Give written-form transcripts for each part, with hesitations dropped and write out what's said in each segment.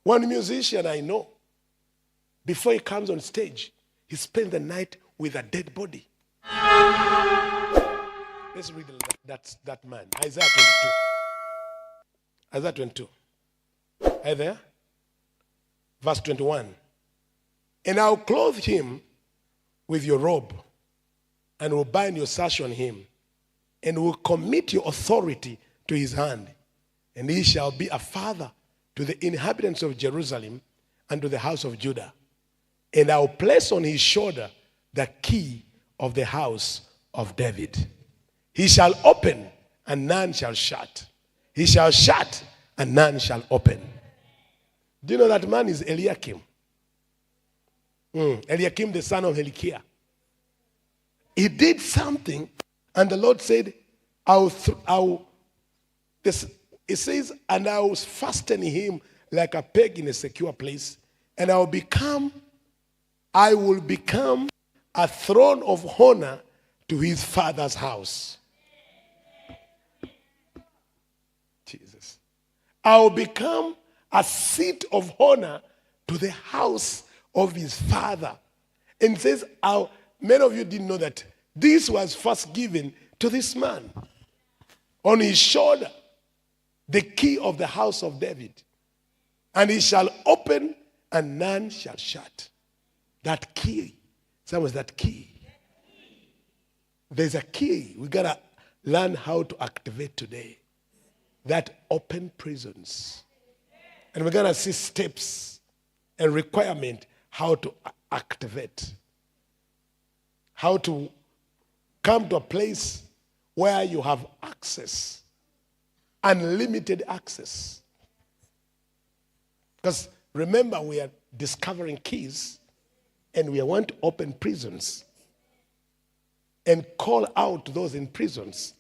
One musician I know, before he comes on stage, he spends the night with a dead body. Let's read that man. Isaiah 22. Isaiah 22. Are you there? Verse 21. And I'll clothe him with your robe, and will bind your sash on him, and will commit your authority to his hand. And he shall be a father to the inhabitants of Jerusalem and to the house of Judah. And I will place on his shoulder the key of the house of David. He shall open, and none shall shut. He shall shut, and none shall open. Do you know that man is Eliakim? Eliakim, the son of Hilkiah. He did something, and the Lord said, it says, and I will fasten him like a peg in a secure place, and I will become a throne of honor to his father's house. Jesus. I will become a seat of honor to the house of his father. And it says, many of you didn't know that this was first given to this man. On his shoulder, the key of the house of David. And he shall open, and none shall shut. That key. Someone says that key. There's a key. We got to learn how to activate today. That open prisons. And we're going to see steps and requirement how to activate. How to come to a place where you have access. Unlimited access. Because remember, we are discovering keys, and we want to open prisons and call out those in prisons,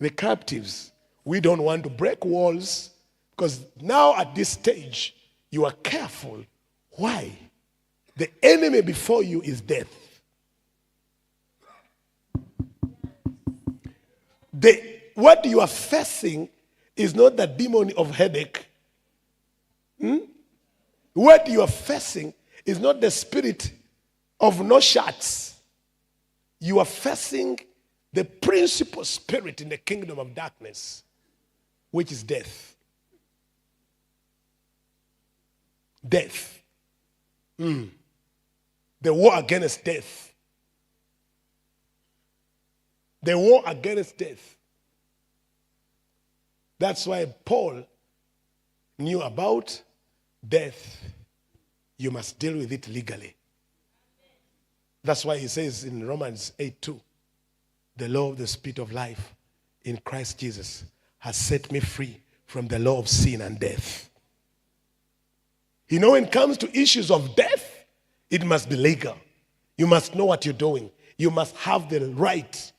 the captives. We don't want to break walls, because now at this stage, you are careful. Why? The enemy before you is death. What you are facing is not the demon of headache. What you are facing is not the spirit of no shots. You are facing the principal spirit in the kingdom of darkness, which is death. Death. The war against death. The war against death. That's why Paul knew about death. You must deal with it legally. That's why he says in Romans 8:2, the law of the Spirit of life in Christ Jesus has set me free from the law of sin and death. You know, when it comes to issues of death, it must be legal. You must know what you're doing. You must have the right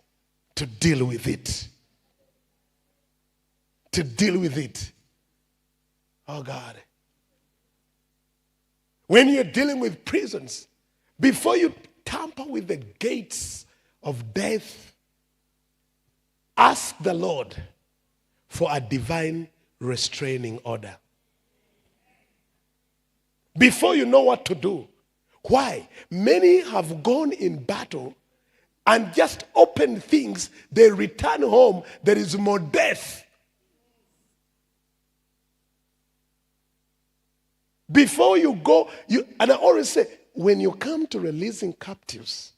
to deal with it. To deal with it. Oh God. When you're dealing with prisons, before you tamper with the gates of death, ask the Lord for a divine restraining order. Before you know what to do. Why? Many have gone in battle and just opened things. They return home. There is more death. Before you go, and I always say, when you come to releasing captives,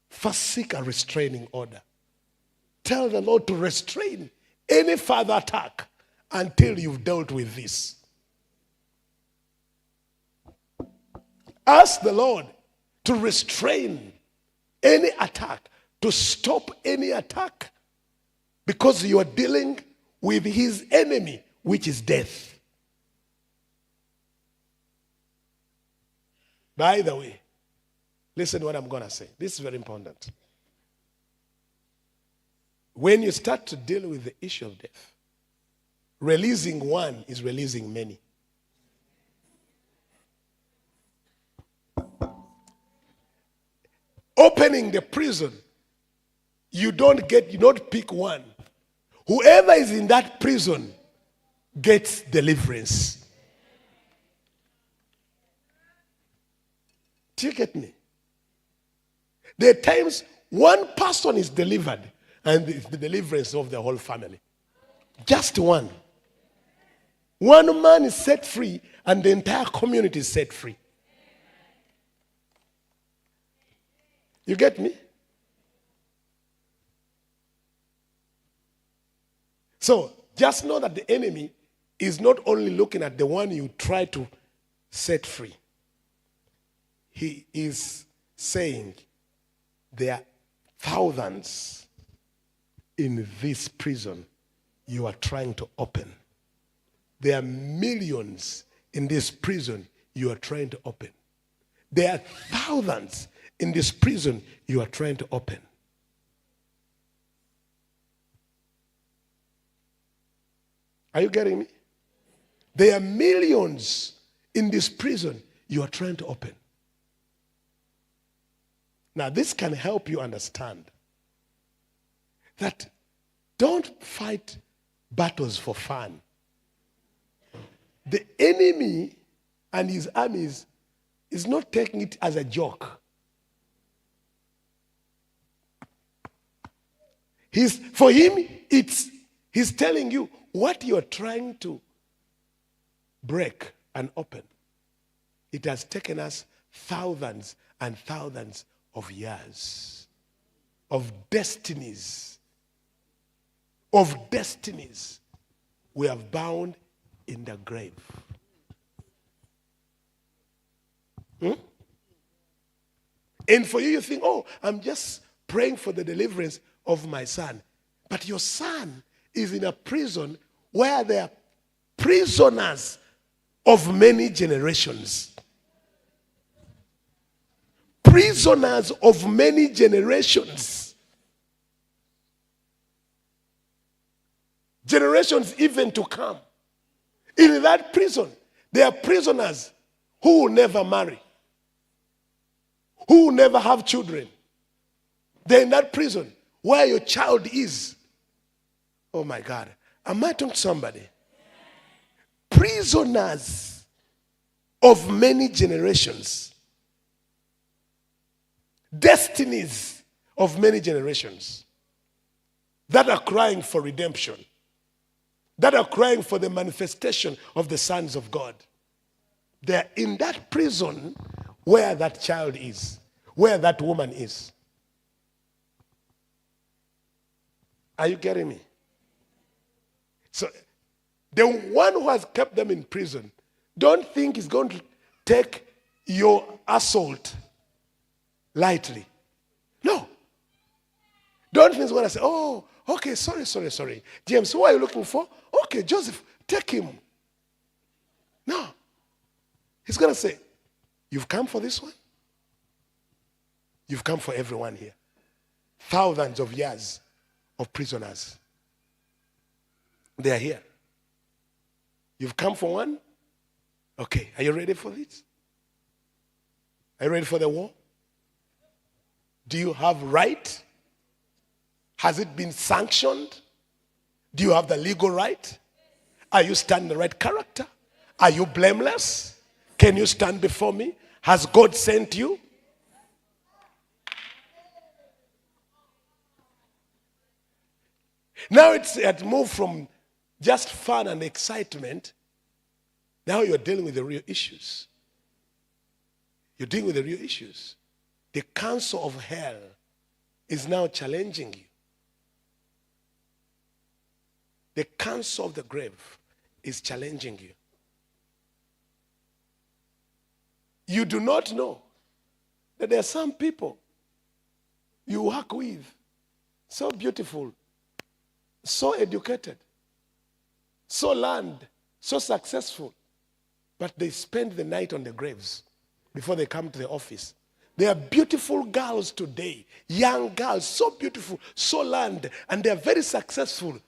first seek a restraining order. Tell the Lord to restrain any further attack until you've dealt with this. Ask the Lord to restrain any attack, to stop any attack, because you are dealing with his enemy, which is death. By the way, listen to what I'm going to say. This is very important. When you start to deal with the issue of death, releasing one is releasing many. Opening the prison, you don't pick one. Whoever is in that prison gets deliverance. Do you get me? There are times one person is delivered and it's the deliverance of the whole family. Just one. One man is set free and the entire community is set free. You get me? So just know that the enemy is not only looking at the one you try to set free. He is saying there are thousands in this prison you are trying to open. There are millions in this prison you are trying to open. There are thousands in this prison you are trying to open. Are you getting me? There are millions in this prison you are trying to open. Now, this can help you understand that don't fight battles for fun. The enemy and his armies is not taking it as a joke. For him, he's telling you what you're trying to break and open. It has taken us thousands and thousands of years, of destinies we have bound in the grave. And for you, you think, oh, I'm just praying for the deliverance of my son. But your son is in a prison where there are prisoners of many generations. Prisoners of many generations. Generations even to come. In that prison, there are prisoners who will never marry, who will never have children. They're in that prison where your child is. Oh my God. Am I talking to somebody? Prisoners of many generations. Destinies of many generations that are crying for redemption, that are crying for the manifestation of the sons of God. They're in that prison where that child is, where that woman is. Are you getting me? So the one who has kept them in prison, don't think he's going to take your assault lightly. No. Don't think he's going to say, oh, okay, sorry. James, who are you looking for? Okay, Joseph, take him. No. He's going to say, you've come for this one? You've come for everyone here. Thousands of years of prisoners. They are here. You've come for one? Okay, are you ready for this? Are you ready for the war? Do you have right? Has it been sanctioned? Do you have the legal right? Are you standing the right character? Are you blameless? Can you stand before me? Has God sent you? Now it moved from just fun and excitement. Now you're dealing with the real issues. You're dealing with the real issues. The council of hell is now challenging you. The council of the grave is challenging you. You do not know that there are some people you work with, so beautiful, so educated, so learned, so successful, but they spend the night on the graves before they come to the office. There are beautiful girls today, young girls, so beautiful, so learned, and they are very successful.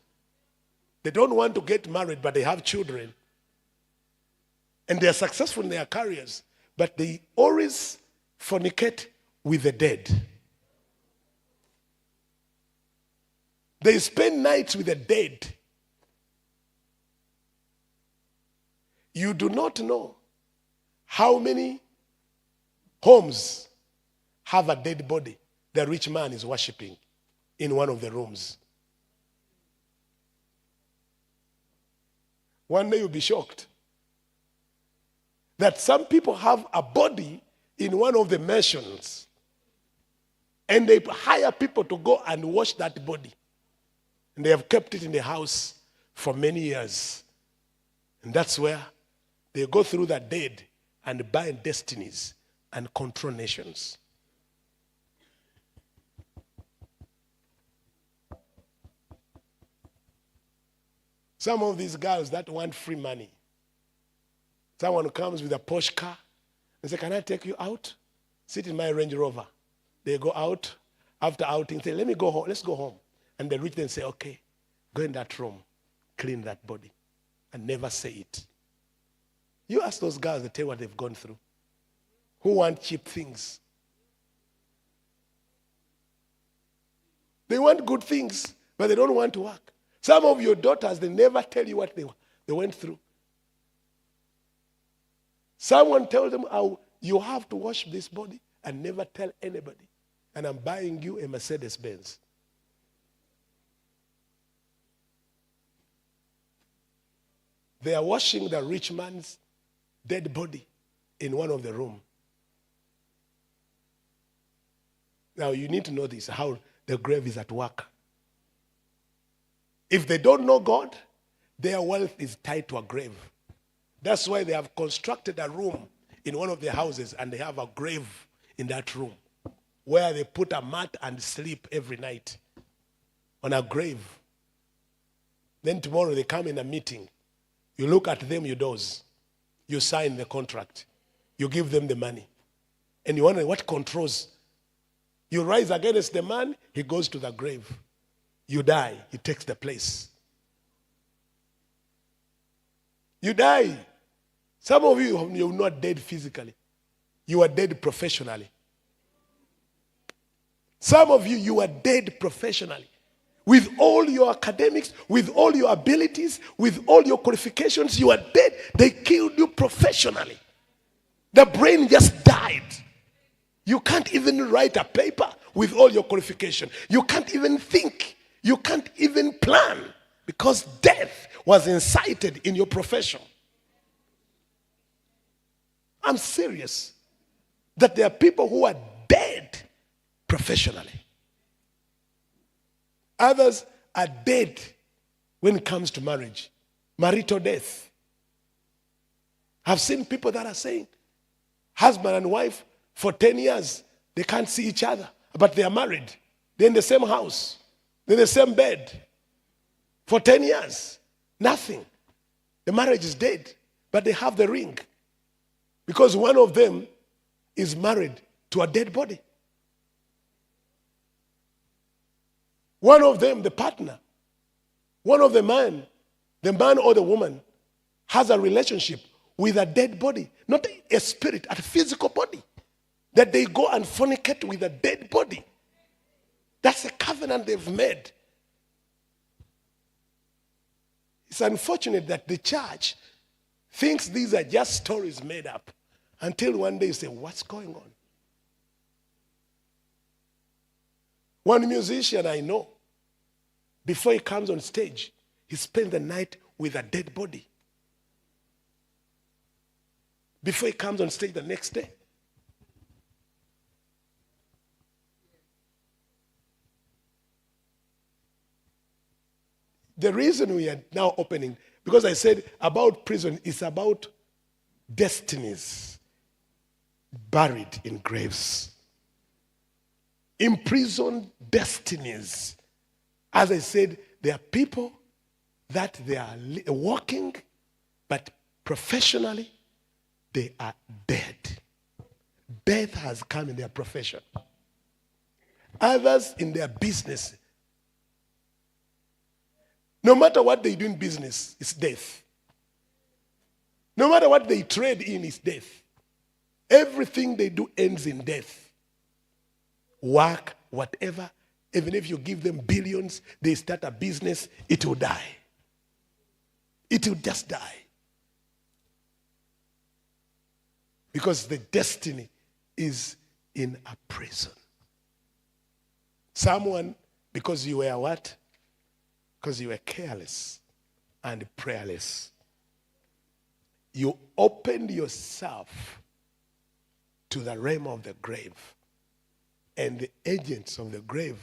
They don't want to get married, but they have children. And they are successful in their careers, but they always fornicate with the dead. They spend nights with the dead. You do not know how many homes have a dead body the rich man is worshiping in one of the rooms. One day you'll be shocked that some people have a body in one of the mansions and they hire people to go and wash that body. And they have kept it in the house for many years. And that's where they go through the dead and bind destinies and control nations. Some of these girls that want free money. Someone comes with a Porsche car and say, can I take you out? Sit in my Range Rover. They go out. After outing, say, let me go home. Let's go home. And the rich then say, okay, go in that room, clean that body, and never say it. You ask those girls, they tell you what they've gone through. Who want cheap things? They want good things, but they don't want to work. Some of your daughters, they never tell you what they went through. Someone tells them, oh, you have to wash this body and never tell anybody. And I'm buying you a Mercedes-Benz. They are washing the rich man's dead body in one of the rooms. Now you need to know this, how the grave is at work. If they don't know God, their wealth is tied to a grave. That's why they have constructed a room in one of their houses and they have a grave in that room where they put a mat and sleep every night on a grave. Then tomorrow they come in a meeting. You look at them, you doze. You sign the contract. You give them the money. And you wonder what controls. You rise against the man, he goes to the grave. You die, he takes the place. You die. Some of you, you're not dead physically. You are dead professionally. Some of you, you are dead professionally. With all your academics, with all your abilities, with all your qualifications, you are dead. They killed you professionally. The brain just died. You can't even write a paper with all your qualification. You can't even think. You can't even plan because death was incited in your profession. I'm serious that there are people who are dead professionally. Others are dead when it comes to marriage. Marital death. I've seen people that are saying, husband and wife, for 10 years, they can't see each other, but they are married. They're in the same house. They're in the same bed. For 10 years, nothing. The marriage is dead, but they have the ring. Because one of them is married to a dead body. One of them, the partner, one of the man or the woman, has a relationship with a dead body, not a spirit, a physical body. That they go and fornicate with a dead body. That's a covenant they've made. It's unfortunate that the church thinks these are just stories made up until one day you say, what's going on? One musician I know, before he comes on stage, he spends the night with a dead body. Before he comes on stage the next day. The reason we are now opening, because I said about prison, is about destinies buried in graves. Imprisoned destinies. As I said, there are people that they are walking, but professionally, they are dead. Death has come in their profession. Others in their business. No matter what they do in business, it's death. No matter what they trade in, it's death. Everything they do ends in death. Work, whatever, even if you give them billions, they start a business, it will die. It will just die. Because the destiny is in a prison. Someone, because you were what? Because you were careless and prayerless. You opened yourself to the realm of the grave. And the agents of the grave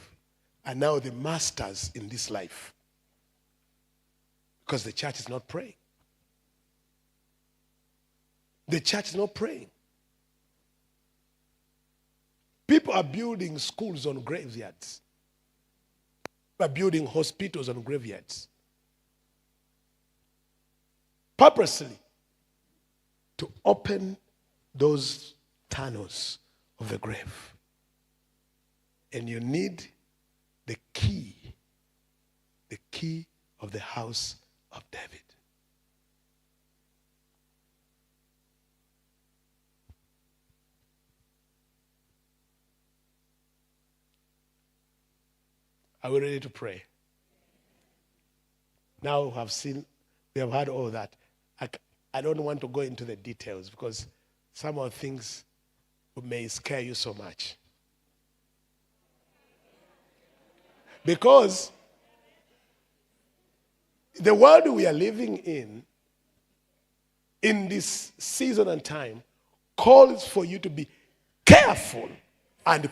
are now the masters in this life. Because the church is not praying. The church is not praying. People are building schools on graveyards. People are building hospitals on graveyards. Purposely to open those tunnels of the grave. And you need the key of the house of David. Are we ready to pray? Now we have heard all that. I don't want to go into the details because some of the things may scare you so much. Because the world we are living in this season and time, calls for you to be careful and